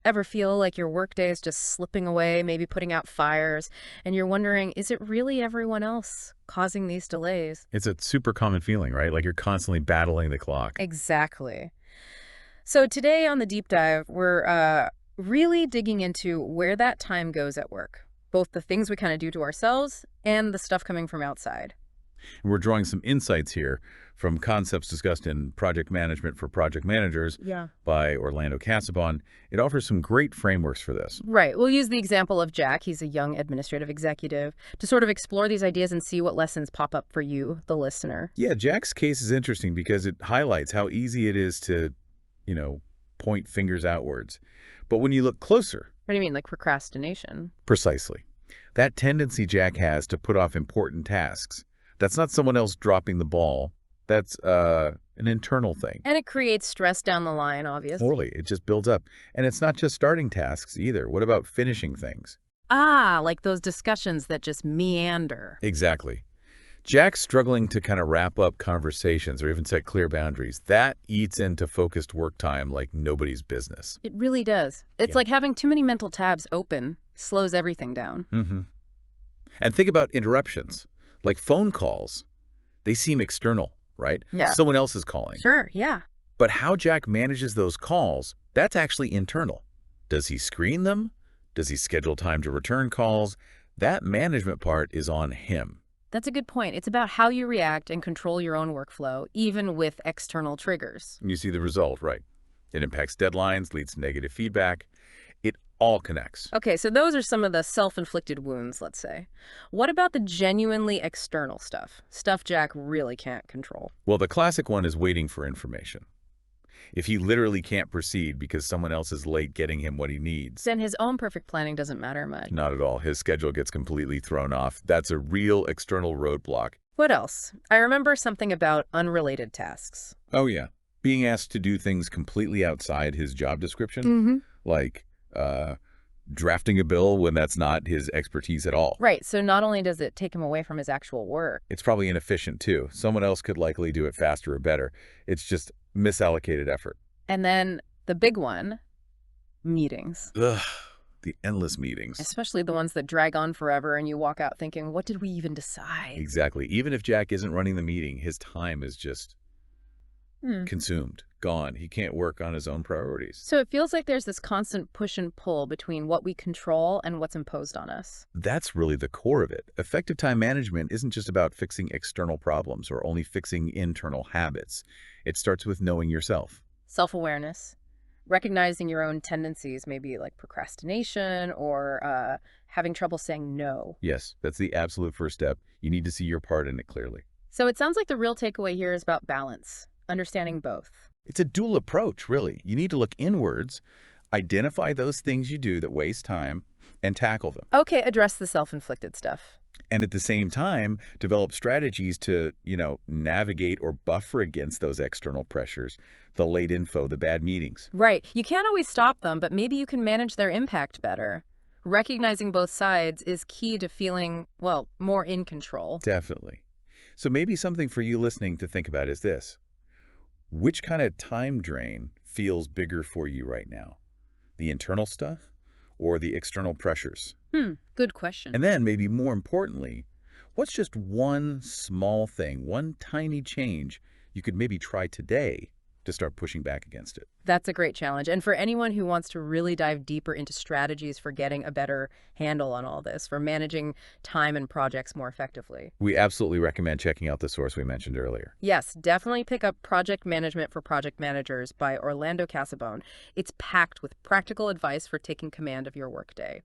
Ever feel like your workday is just slipping away, maybe putting out fires, and you're wondering, is it really everyone else causing these delays? It's a super common feeling, right? Like you're constantly battling the clock. Exactly. So today on the deep dive, we're really digging into where that time goes at work, both the things we kind of do to ourselves and the stuff coming from outside. And we're drawing some insights here from concepts discussed in Project Management for Project Managers Yeah. by Orlando Casabon. It offers some great frameworks for this. Right. We'll use the example of Jack. He's a young administrative executive to sort of explore these ideas and see what lessons pop up for you, the listener. Yeah, Jack's case is interesting because it highlights how easy it is to, you know, point fingers outwards. But when you look closer, What do you mean, like procrastination? precisely, that tendency Jack has to put off important tasks. That's not someone else dropping the ball. That's an internal thing. And it creates stress down the line, obviously. Totally. It just builds up. And it's not just starting tasks either. What about finishing things? Ah, like those discussions that just meander. Exactly. Jack's struggling to kind of wrap up conversations or even set clear boundaries. That eats into focused work time like nobody's business. It really does. It's Yeah. like having too many mental tabs open slows everything down. Mm-hmm. And think about interruptions, like phone calls. They seem external, right? Yeah. Someone else is calling. Sure, yeah. But how Jack manages those calls, that's actually internal. Does he screen them? Does he schedule time to return calls? That management part is on him. That's a good point. It's about how you react and control your own workflow, even with external triggers. And you see the result, right? It impacts deadlines, leads to negative feedback. It all connects. Okay, so those are some of the self-inflicted wounds, let's say. What about the genuinely external stuff? Stuff Jack really can't control. Well, the classic one is waiting for information. If he literally can't proceed because someone else is late getting him what he needs, Then his own perfect planning doesn't matter much. not at all. His schedule gets completely thrown off. That's a real external roadblock. What else? I remember something about unrelated tasks. Oh, yeah. Being asked to do things completely outside his job description, Mm-hmm. like drafting a bill when that's not his expertise at all. Right, so not only does it take him away from his actual work. It's probably inefficient, too. Someone else could likely do it faster or better. It's just misallocated effort. And then the big one, meetings. Ugh, the endless meetings. Especially the ones that drag on forever and you walk out thinking, what did we even decide? Exactly. Even if Jack isn't running the meeting, his time is just Hmm. consumed, gone. He can't work on his own priorities. So it feels like there's this constant push and pull between what we control and what's imposed on us. That's really the core of it. Effective time management isn't just about fixing external problems or only fixing internal habits. It starts with knowing yourself. Self-awareness, recognizing your own tendencies, maybe like procrastination or having trouble saying no. Yes, that's the absolute first step. You need to see your part in it clearly. So it sounds like the real takeaway here is about balance, understanding both. It's a dual approach, really. You need to look inwards, identify those things you do that waste time, and tackle them. Okay, address the self-inflicted stuff. And at the same time, develop strategies to, navigate or buffer against those external pressures, the late info, the bad meetings. Right. You can't always stop them, but maybe you can manage their impact better. Recognizing both sides is key to feeling, well, more in control. Definitely. So maybe something for you listening to think about is this. Which kind of time drain feels bigger for you right now? The internal stuff or the external pressures? Good question. And then maybe more importantly, what's just one small thing, one tiny change you could maybe try today to start pushing back against it? That's a great challenge. And for anyone who wants to really dive deeper into strategies for getting a better handle on all this, for managing time and projects more effectively. We absolutely recommend checking out the source we mentioned earlier. Yes, definitely pick up Project Management for Project Managers by Orlando Casabon. It's packed with practical advice for taking command of your workday.